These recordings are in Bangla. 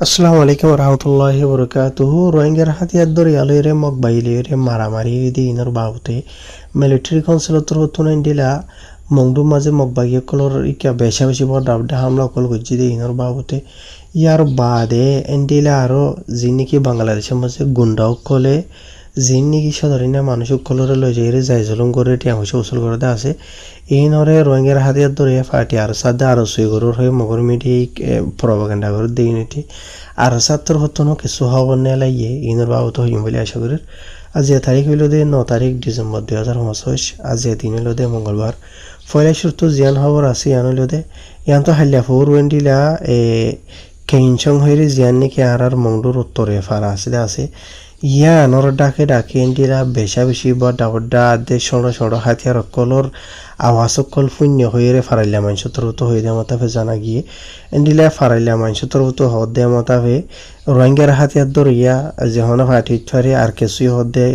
আসসালামু আলাইকুম রহমতুল্লাহি বরকাতুহু রোহিঙ্গার হাতিয়ার দরি আলইরে মগ বাইলিরে মারামারি দিনর বাবুতে মিলিটারি কাউন্সিলর হতুন ইন্ডিলা মংডু মাঝে মগ বাগিয়ে কলর ইকা বেশা বেশি বড় ডাবডা হামলা কল গজ্জি দে ইনর বাবুতে ইয়ার বাদে ইন্ডিলা আরো যিনিকি বাংলাদেশের মাঝে গুন্ডাও কলে যিনিকি সাধারণ মানুষ কলরে লই যাইরে যাই জলম করে টিয়া হইছে উসুল করে দে আছে এই নরে রোহিঙ্গার হাতিয়ার দরে ফাটি আর সাদা আরো সুই গরুর হয়ে মগর মিডিয়া প্রপাগান্ডা করে দেই নিটি আর ছাত্র হতনো কিছু খবর নেলাইয়ে ইনর বাবত হইম বলে আশা করি আজি তারিখ হইল দে 9 তারিখ ডিসেম্বর 2025 আজি দিন হইল দে মঙ্গলবার ফয়লা শুরু জিয়ান খবর আছে ইয়ান হইল দে ইয়ান তো হাল্লা ফোর ওয়েন্ডিলা কেইনচং হইরে জিয়ান নাকি আর মংডুর উত্তরে ফারা আছে ইয়া নর ডাকে ডাকে ইন্দিরা বেশা বেশি বড্ডা বড্ডা আদে সড় সড় হাতিয়ার কলর আওয়াজ কল শূন্য হয়ে ফারাইলা মানুষ তরত হয়ে দেওয়া মাতাফে জানা গিয়ে ইন্দিলা ফারাইলা মানুষ তরত হদ দেওয়া মাতাফে রোহিঙ্গার হাতিয়ার দরিয়া যখন ফাটি ফারে আর কিছুই হদে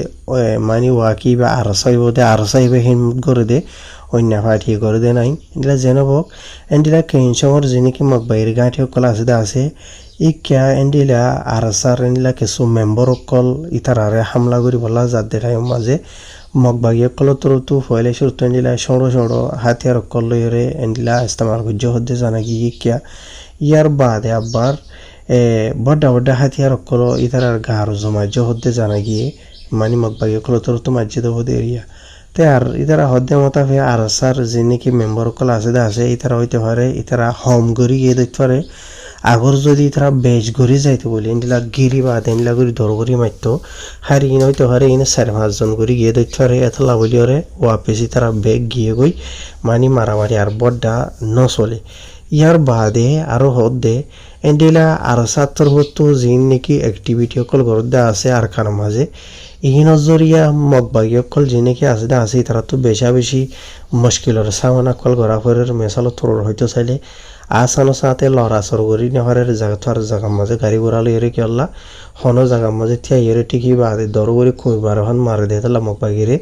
মানে ওয়াকি বা আরসাই বোধে আরসাই হিম করে দে অন্য ফাটি করে দে নাই ইন্দিলা জেনবক ইন্দিলা কেইনসংর যিনিকি মগ বাইরে গাঁঠি কল আছে ইকা এন্ডিলা আরসার এন্ডিলা কিছু মেম্বার অকল ইতারারে হামলা করি বলা যাত দেখাই মাঝে মগবাগিয়ে কল তরতু ফয়লে সুরত এন্ডিলা সড়ো সড়ো হাতিয়ার অকল লইরে এন্ডিলা ইস্তেমাল গুজ্জ হদ্দে জানা কি ইকা ইয়ার বাদে আবার বড্ডা বড্ডা হাতিয়ার অকল ইতারার গার জমাজ্য হদ্দে জানা গিয়ে মানে মগবাগিয়ে কল তরতু মাজ্জিদ হদে এরিয়া তে আর ইতারা হদ্দে মতাফে আরসার যে নাকি মেম্বার অকল আছে ইতারা হইতে পারে ইতারা হোম করি গিয়ে দেখতে পারে আগর যদি তারা বেশ ঘুরে যাইতে বলে ইন্দিলা গিরি বা দেনলা করে দর করি মারত হারি ইন হইতে হারে ইনে 4-5 করে গিয়ে দেখতে পারে এত লাভলি ওরে ওয়াপেসি তারা বেগ গিয়ে গই মানি মারামারি আর বড্ডা ন চলে ইয়ার বাদে আরো হদ দে ইন্দিলা আর ছাত্র হতো যিন নাকি অ্যাক্টিভিটি অকল গরদা আছে আর কার মাঝে এই নজরিয়া মগবাগি অকল যে নাকি আছে তারা তো বেশা বেশি মুশকিলের সামনা কল করা করে মেসালো তোর হইতে চাইলে আসানো সাথে লড়া সরগরি নেহরের জায়গা থার জায়গার মাঝে গাড়ি ঘোড়ালো এরে কি আল্লাহ হনো জায়গার মাঝে থিয়া এরে টিকি বাদে দরগরি খুঁজবার হন মারে দিয়েতলা মগবাগিরে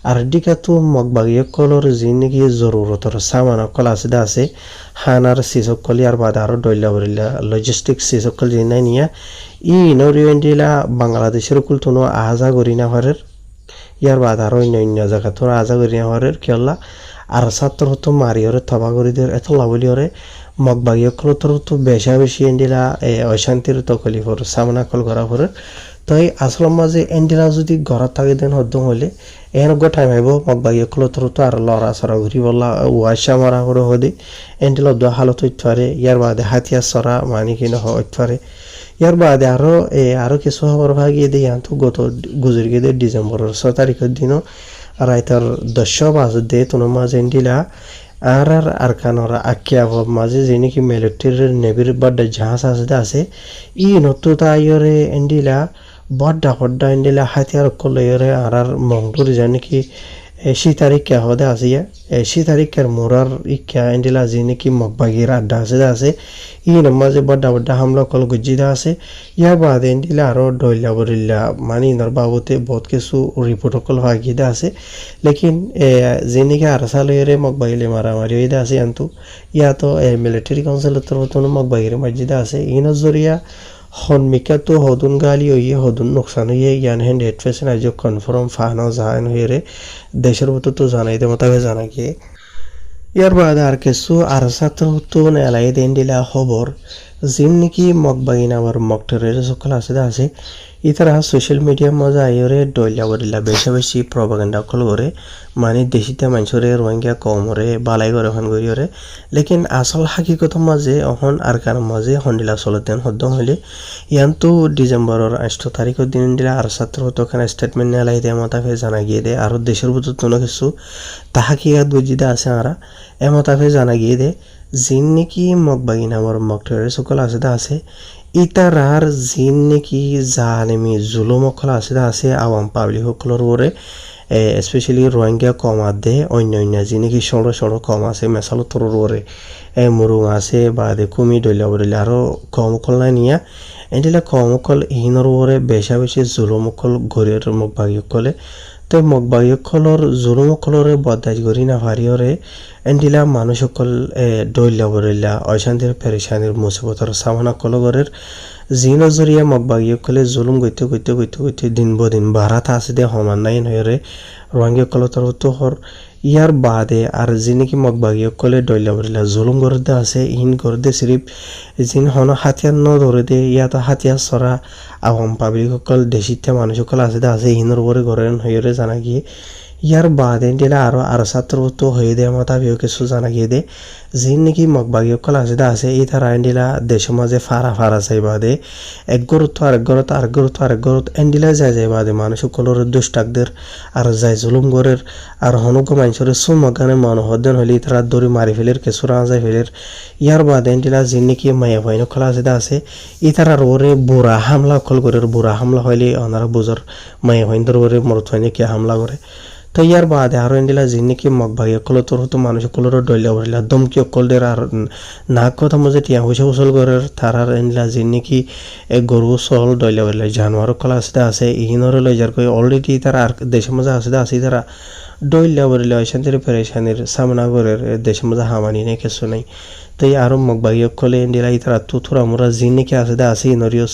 আর দিকা তো মগবাগি কলর যি নাকি জরুরতর সামান অকল আছে হানার সিসকলি আর বাদে আরো ডইলা বরিলা লজিস্টিক সিসকল যে নাই নিয়া ই নরিয়েন্ডিলা বাংলাদেশের কুলতুনো আজা করি না হরের ইয়ার বাদে আরো অন্য জায়গা তোর আজা করি না হরের কি আল্লাহ আর ছাত্র হতো মারি ওরে থবা করি দিয়ে এত লাভলি ওরে মগবাগি অকলতর তো বেশা বেশি এন্ডিলা অশান্তির তকলিফর সামনা কল করা পরে তাই আসলাম মাঝে এন্ডিলা যদি ঘৰত থাকে দেন হদ্দম হলে এন টাইম আইব মগবাগি অকলতর তো আর লড়া সরা ঘুরি বলা ওয়াশা মারা করে হদে এন্ডিলা দোয়া হালত হইতে পারে ইয়ার বাদে হাতিয়ার সরা মানি কিনা হইতে পারে ইয়ার বাদে আরো কিছু খবর ভাগিয়ে দিয়ে আনতো গত গুজরি গিয়ে ডিসেম্বরের 6 তারিখের দিনও রাইতার 10 বাজে দে তোনো মাঝে এন্ডিলা আর কানরা আকিয়া মাঝে যে নাকি মিলিটারির নেভির বড্ডা জাহাজ আছে ই নতো তাইরে এন্ডিলা বড্ডা এন্ডিলা হাতিয়ার কলরে আর মংডুর জানি কি 6 তারিখ কে হদে আসিয়া 6 তারিখের মোরার ইকা এন্ডিলা যে নাকি মগবাগির আড্ডা আছে ই নমাজে বড্ডা হামলা কল গুজিদা আছে ইয়ার বাদে এন্ডিলা আরো ডইলা বরিল্লা মানে ইনর বাবতে বহুত কিছু রিপোর্ট কল ভাগিদা আছে লেকিন যে নাকি আর সালেরে মগবাগিলে মারামারি হইদা আছে আন্তু ইয়া তো মিলিটারি কাউন্সিলের তরফ মগবাগির মসজিদা আছে ইনর জরিয়া হনমিকা তো হদুন গালি হইয়ে হদুন নোকসান হইয়ে ইয়ান হ্যান্ড হেড ফেশন আজ কনফার্ম ফানো জাহান হইরে দেশের মতো তো জানাইতে মোতাবে জানা গিয়ে ইয়ার বাদে আর কিছু আর ছাত্র তো নেলাই দেন দিলা খবর যিন নাকি মগবাগি নামার মকটের সকল আছে ইতারা সোশ্যাল মিডিয়ার মাঝে আইরে ডইলা বরিলা বেশি প্রপাগান্ডা কল করে মানে দেশিতে মানুষরে রোহিঙ্গা কমরে বালাই করে এখন গরিয়রে লেকিন আসল হাকিকত মাঝে অহন আর কার মাঝে হন্ডিলা চলতেন হদ্দম হইলে ইয়ান তো ডিসেম্বরের 8 তারিখের দিন দিলা আর ছাত্র তখন স্টেটমেন্ট নেলাই দেয় মাতাফে জানা গিয়ে দে আর দেশের ভিতর কোনো কিছু তাহাকিয়াত বুঝিদা আছে আরা এমতাফে জানা গিয়ে দে যিন নাকি মগবাগি নামর মকটের সকল আছে ইতারার যিন নাকি জালেমি জুলুম অকল আছে আওয়াম পাবলিক সকলের ওরে স্পেশালি রোহিঙ্গা কম আদে অন্য যি নাকি সড়ো কম আছে মেসালো তরর ওরে মুরুং আছে বাদে কুমি ডইলা বরিলে আরো কম অকল না নিয়া এন্ডিলা কম অকল ইহিনর ওরে বেশি জুলুম অকল ঘরের মগবাগি অকলে তই মগবাগীসকলৰ জুলুমসকলৰে বদাজ কৰি নাভাৰিয়ৰে এণ্ডিলা মানুহসকল দৈল্য বৰিল্লা অশান্তিৰ পেৰেচানিৰ মুচিবতৰ চামনা কলগৰেৰ যি নজৰীয়া মগবাগীসকলে জুলুম গত্যে দিন বদিন বাঢ়াত আছে দে সমান নাই নহয়ৰে ৰোহিংগাসকলৰ তোহৰ ইয়াৰ বাদে আৰু যি নেকি মগবাগীসকলে দৈল্য বৰিল্লা জুলুম গৰদে আছে ইন গৰদে চিৰিপ যিন হন হাতিয়াৰ নধৰে দে ইয়াত হাতিয়াৰ চৰা আৱাম পাব্লিকসকল দেশিতে মানুহসকল আছে দে আছে ইহিনৰ ওপৰে ঘৰে নহয়ৰে জানা গিয়ে ইয়াৰ বাদে দিলে আৰু ছাত্রতো হয়ে দে মাতা বিও কিছু জানা গিয়ে দে যি নেকি মগবাগীসকল আছে দে আছে এই তারা এন্ডিলা দেশের মাঝে ফারা চাই বাদে এক গরত এন্ডিলা যায় বাদে মানুষসকলের দুষ্টাকদের আর যায় জুলুম গরের আর হনুক মানুষের সুমগানে মনোহদ্দন হলে তারা দৌড়ি মারি ফেলের কেঁচুরা যায় ফেলের ইয়ার বাদে এন্ডিলা যি নেকি মায়া ভাইনকল আছে দে আছে এই তারার ওরে বুড়া হামলা কল করে বুড়া হামলা হইলে ওনারা বুঝর মায়া ভাইনদের ওরে মরত হয়নি কে হামলা করে তো ইয়ার বাদে আরো এন্ডিলা যি নেকি মগবাগীসকলৰ তোৰতো মানুহসকলৰ দৈল্য বৰিলা দমকি অকলদের আর নাক কথা মজে টিয়া হুইছে উচল গরের তারার এন্ডিলা যি নেকি গরু চল দৈল্য বরিলা জানোয়ার কল আছে ইহিনরে লৈ যার কই অলরেডি তারা আর দেশের মধ্যে আছে তারা দৈল্য বরিলা অশান্তির পেরেশানির সামনা গরের দেশের মধ্যে হামানি নেই কিছু নাই তাই আরো মগবাগীসকলে এন্ডিলা তারা তুথুরা মোরা যি নেকি আছে ইনরিও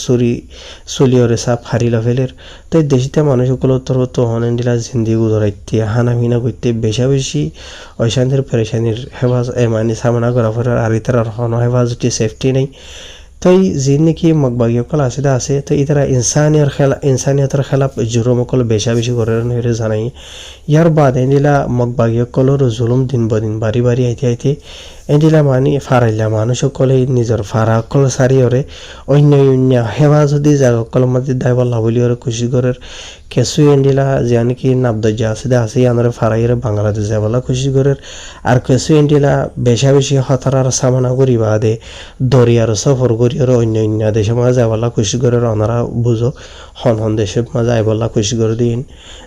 চলিয়রে চাপ হারিলা ফেলের তাই দেশিতে মানুষগুলোর তো হন এন্ডিলা জিন্দিগি গুজরাইতে হানা ভিনা করতে বেশি অশান্তির পেরেশানির হেফাজ মানে সামনা করা ফেরার আর তার হন হেফাজতি সেফটি নেই তাই যি নেকি মগবাগীসকল আছে তো ইতারা ইনসানিয়তের খেলাফ জুরুমসকল বেশি করে জানাই ইয়ার বাদ এন্ডিলা মগবাগীসকলৰ জুলুম দিন বদিন বাড়ি আইতে এন্ডিলা মানি ফারাইলা মানুষসকলে নিজের ফারাসকল সারিয়রে অন্য হেফাজতি জাগসকল মধ্যে দায়বল্লা বলিয়রে খুশি করের কেঁচু এন্ডিলা যে নাকি নাবদজ্জা আছে আনরে ফারাইরে বাংলাদেশ যাবলা খুশি করের আর কেঁচু এন্ডিলা বেশি হতারার সামনা করি বাদে দরিয়ার সফর করিয়রে অন্য দেশের মাঝে যাবলা খুশি করের ওনারা বুঝো হন দেশের মাঝে আইবলা খুশি করে দিন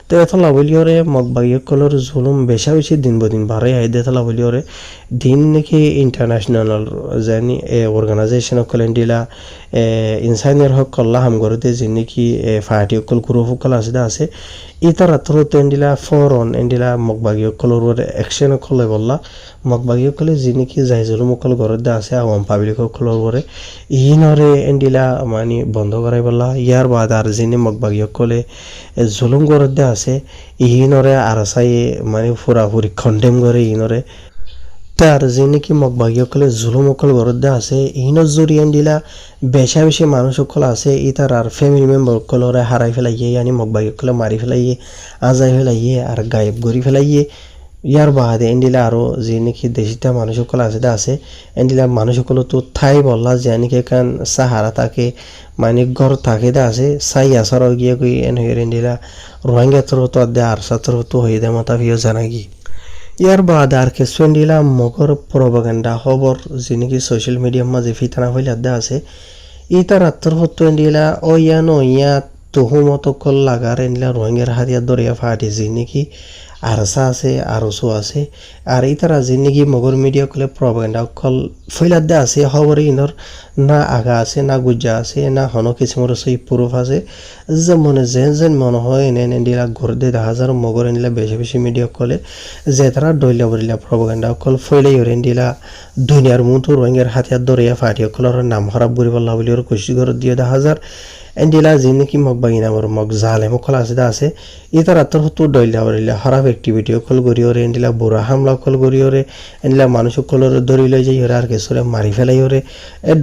তো এত লাভলিয়রে মগবাগীসকলৰ জুলুম বেশি দিন বদিন বাড়াই আইদে এত লাভলিয়রে দিন নাকি ইন্টারন্যাশনাল জানি অর্গানাইজেশন সকল এন্ডিলা ইনসানিয়র হক কল্লা হাম করতে যে নাকি ফার্টি সকল গ্রুপ সকল আছে ইতার আত্মরত এন্ডিলা ফরন এন্ডিলা মগবাগীসকলৰ একশন সকলে বললা মগবাগীসকলে যি নাকি যাই জুলুম সকল ঘরতে আছে আওয়াম পাবলিক সকলৰ ওপরে ইনরে এন্ডিলা মানে বন্ধ করাই বললা ইয়ার বাদ আর যিনি মগবাগীসকলে জুলুম ঘরতে আছে ইনরে আর চাই মানে পুরাপুরি কন্ডেম করে ইনরে তার যে নাকি মগবাগীসকলে জুলুমসকল ঘরতে আছে ইনৰ জরিয়ে দিলা বেশি মানুষসকল আছে ই তার আর ফ্যামিলি মেম্বারসকলরে হারাই ফেলাইয়ে আনি মগবাগীসকলে মারি ফেলাইয়ে আজাই ফেলাইয়ে আর গায়েব করে ফেলাইয়ে ইয়ার বাদে এন্ডিলা আরো যে নাকি দেশিতা মানুষসকল আছে এন্ডিলা মানুষসকল তো ঠাই বললা যে নাকি কান সাহারা থাকে মানে ঘর থাকে আছে চাই আসার গিয়ে কই এন হয়ে এন্ডিলা রোহিঙ্গা তো আর সাতর তো হয়ে দে মাতা ভিও জানা কি ইয়ার বাদ আর কিছু এন্ডিলা মগর প্রপাগান্ডা খবর যে নাকি সোশ্যাল মিডিয়ার মাঝে ফিতানা হইলে আছে ই তার আত্মহত্য এন্ডিলা ইয়া তুহুমতকল লাগার এন্ডিলা রোহিঙ্গার হাতিয়ার দরিয়া ফাটি যে নাকি আরসা আছে আরসো আছে আর এই তারা যে নাকি মগর মিডিয়া কলে প্রপাগান্ডা কল ফইলাদে আছে খবর ইনর না আগা আছে না গুজ্জা আছে না হন কিসমর সেই প্রুফ আছে যেমন যেন মনে হয় এন্ডিলা ঘুরতে দেখা যার মগর এন্ডিলা বেশি মিডিয়া কলে যে তারা ডইলা বলিলা প্রপাগান্ডা কল ফইলাই এন্ডিলা দুনিয়ার মতো রোহিঙ্গার হাতিয়ার দরিয়া ফাটি কলর নাম খারাপ বলি বললা বলি ওর খুশি করে দিয়ে দেখা যার এন্ডিলা যে নাকি মগবাগী নামর মগ জালেম কল আছে ই তার আত্মহত্য ডইলা বলিলা খারাপ অ্যাক্টিভিটি কল করিওরে এন্ডিলা বুড়া হামলা কল করিওরে এন্ডিলা মানুষ কলর দরি লই যাই আর কেসরে মারি ফেলাই ওরে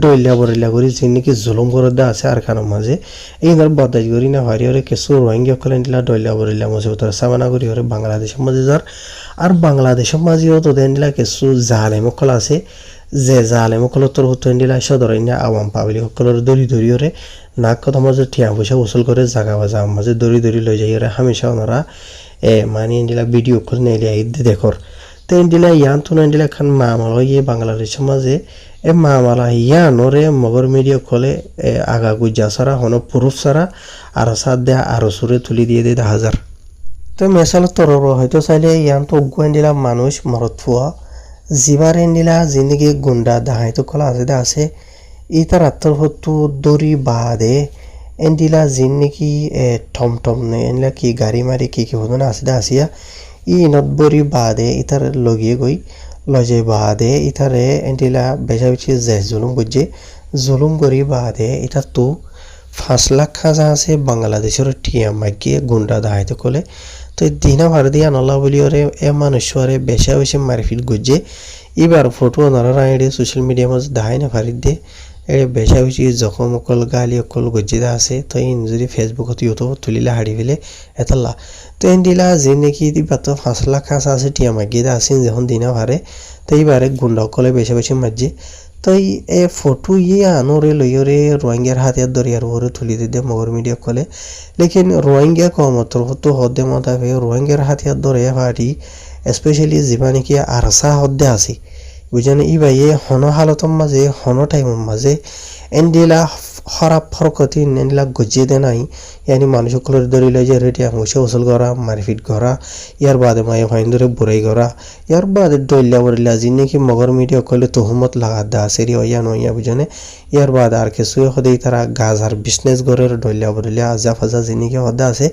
ডইলা বরিলা করি যে নাকি জুলুম করে আছে আর কারণ মাঝে এই বদাজ করি না হারিওরে কেসু রোহিঙ্গা কল এন্ডিলা ডইলা বরিলা মুসিবতের সামনা করি ওরে বাংলাদেশের মাঝে যার আর বাংলাদেশের মাঝেও তো এন্ডিলা কেসু জালেম কল আছে যে জালেম সকলৰ হতো এন্ডিলা সদরইনা আওয়াম পাবলিক সকলৰ দরি ওরে নাক কথা মাঝে ঠিয়া পয়সা উসুল করে জাগা বাজা মাঝে দরি লৈ যাই ওরে হামেশা ওনারা মানে এন্ডিলা ভিডিও করে নেলে আইদে দেখর তো এন্ডিলা ইয়ান তো এন্ডিলা খান মামালা ইয়ে বাংলাদেশের মাঝে মামালা ইয়ান ওরে মগর মিডিয়া কলে আগা গুজ্জা সারা হন পুরুষ সারা আর সাত দেয়া আরো সুরে তুলি দিয়ে দে হাজার তো মেসাল তর হয়তো চাইলে ইয়ান তো এন্ডিলা মানুষ মরত ফুয়া জিবার এন্ডিলা জিন্দগি গুন্ডা দাহাইতো কলা আছে ই তার আত্মহত্য দরি বাদে এন্ডিলা জিন নেকি টমটম নে এনলা কি গাড়ি মারি কি হদন আসিদা আসিয়া ইনত বরি বাদে ইতার লগিয়ে গই লজে বাদে ইতারে এন্ডিলা বেজা বেশি জুলুম বুঝে জুলুম করি বাদে ইতা তো 5 লাখ খাজা আছে বাংলাদেশের টিয়া মাগিয়ে গুন্ডা দাহাইতে কলে তো দিনা ভার দিয়া নলা বলি ওরে এ মানুষরে বেশা বেশি মারফিট গুজে এবার ফটো নরা রাইডে সোশ্যাল মিডিয়া মাঝে দাহাই না ফারিদ দে এ বেশা বেশি জখম অকল গালি অকল গজ্জিদা আছে তো ইন যদি ফেসবুকত ইউটিউবত তুলিলে হারি ফেলে এতলা তো এন দিলা যে নাকি দিবা তো 5 লাখ খাজা আছে টিয়া মাগিয়ে আসেন যখন দিনা ভারে তো এইবারে গুন্ডা অকলে বেশা বেশি মারছে তো এ ফটো ইয়ে আনোরে লইরে রোহিঙ্গার হাতিয়ার দরিয়ার ওরে তুলি দে মগর মিডিয়া কলে লেকিন রোহিঙ্গা কমতর তো হদ্দে মতাবে রোহিঙ্গার হাতিয়ার দরিয়া পার্টি স্পেশালি যিবা নেকি আরসা হদ্দে আছে বুঝেন ই বাইয়ে হন হালতর মাঝে হন টাইমের মাঝে এনডিলা হরাপ ফরকতি এনডিলা গজিয়ে দে নাই ইয়ানি মানুষ সকলের দরিলে যে রেটি আঙুষে ওসল করা মারপিট করা ইয়ার বাদে মায়ে ফাইন ধরে বুড়াই করা ইয়ার বাদে দলিয়া বরিলা যি নাকি মগর মিডিয়া কলে তহুমত লাগা দা সেরি হইয়া নইয়া বুঝনে ইয়ার বাদ আর কিছু সদাই তারা গাজার বিজনেস গরের দলিয়া বরিলা আজা ফাজা যি নাকি হদা আছে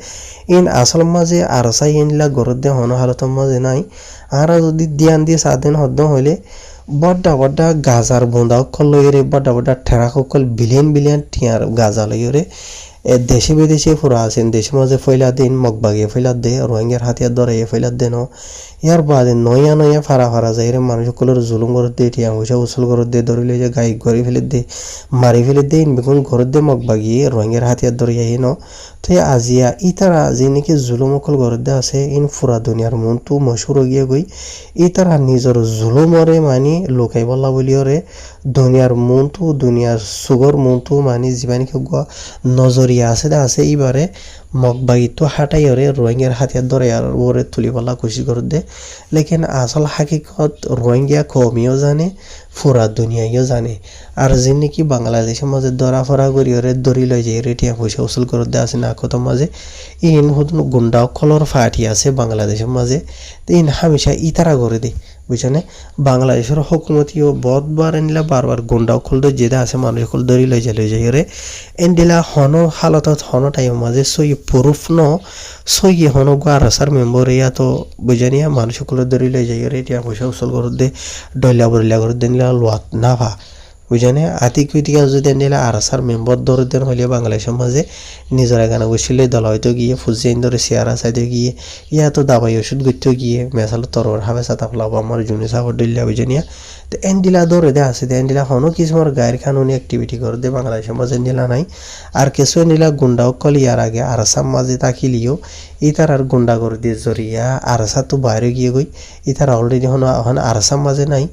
ইন আসল মাঝে আরসাই এনডিলা গরত দে হন হালতর মাঝে নাই আর যদি দিয়ান দিয়ে সাদেন হদ্দ হইলে বড্ডা বড্ডা গাজার বোঁদা অকল লইরে বড্ডা বড্ডা ঠেরা অকল বিলিয়ন বিলিয়ন টিয়ার গাজা লইরে দেশে বিদেশে ফুরা আছেন দেশের মাঝে ফইলা দিন মগবাগিয়ে ফইলা দে রোহিঙ্গার হাতিয়ার দরাইয়ে ফইলা দেন ইয়ার বাদে নয়া নয়া ফারা ফারা যায় রে মানুষ সকলের জুলুম করত দে টিয়া পয়সা উসল করত দে ধরি লই যে গাই গড়ি ফেলে দে মারি ফেলে দে বেগুন ঘরত দে মগবাগিয়ে রোহিঙ্গার হাতিয়ার দরিয়াই ন তো আজিয়া ইতারা যে নাকি জুলুম অকল ঘরত দে আছে ইন ফুরা দুনিয়ার মনটো মশুর গিয়ে গই ইতারা নিজের জুলুমরে মানি লোকাই বল্লা বলিওরে দুনিয়ার মনটো দুনিয়ার সুগর মনটো মানি যিমানকি নজরিয়া আছে দে আছে এইবারে মগবাগিতো হাঁটাই ওরে রোহিঙ্গার হাতিয়ার ধরে আর ওরে তুলিবলা খুশি করে দে লেকিন আসল হাকিকত রোহিঙ্গা কমিও জানে ফুরা দুনিয়াইও জানে আর যে নাকি বাংলাদেশের মাঝে ধরা ফরা করি ওরে দড়ি লই যায় রেটিয়া পয়সা উসুল করে দে আছে না কত মাঝে ইন হুদন গুন্ডা কলর ফাটি আছে বাংলাদেশের মাঝে ইন হামেশা ইতারা করে দে বুঝছনে বাংলাদেশের হুকুমতিও বহুতবার এনলা বারবার গুন্ডা খোলদ যেটা আছে মানুষ সকল দড়ি লই যায় রে এনডিলা হন হালতত হন টাইম মাঝে সই প্রুফ ন সই হন আরসার মেম্বর ইয়া তো বুঝানিয়া মানুষ সকল দড়ি লই যায় রে এটা পয়সা উসল করে দে ডইলা বরিলা করে দেনিলা লোয়াত না ভা বুঝানে আতি কুইটিকা যদি এনডিলা আরসার মেম্বর ধরে দেন হইলে বাংলাদেশের মাঝে নিজের গানা বসিলে দল হয়তো গিয়ে ফুজিয়ে ধরে চেয়ারা সাইডে গিয়ে ইয়া তো দাবাই ওষুধ গইতে গিয়ে মেসালো তরর হাবে সাতা ফেলাবো আমার জুনি সাপর ডইলা বুঝানিয়া তো এনডিলা ধরে দে আছে দে এনডিলা হনো কিছুমার গায়ের কানুনি অ্যাক্টিভিটি করে দে বাংলাদেশের মাঝে এনডিলা নাই আর কিছু এনডিলা গুন্ডাও কল ইয়ার আগে আরসার মাঝে তাকিলিও ইতার আর গুন্ডা করে দিয়ে জরিয়া আরসা তো বাইরে গিয়ে গই ইতার অলরেডি হন এখন আরসার মাঝে নাই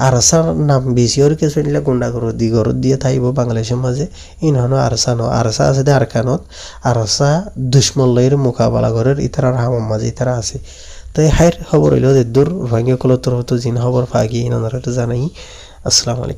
আরসার নাম বেশি ওর কিছু এনডিলা গুন্ডা করে দি ঘর দিয়ে থাইব বাংলাদেশের মাঝে ইন হন আরসা ন আরসা আছে দে আরকানত আরসা দুশ্মন লইয়ের মোকাবেলা করার ইতার আর হামার মাঝে ইতারা আছে তাই হাইর খবর হইল দূর রোহিঙ্গা কলতর হতো জিন খবর ফাগি ইনারা জানাই আসসালামু আলাইকুম।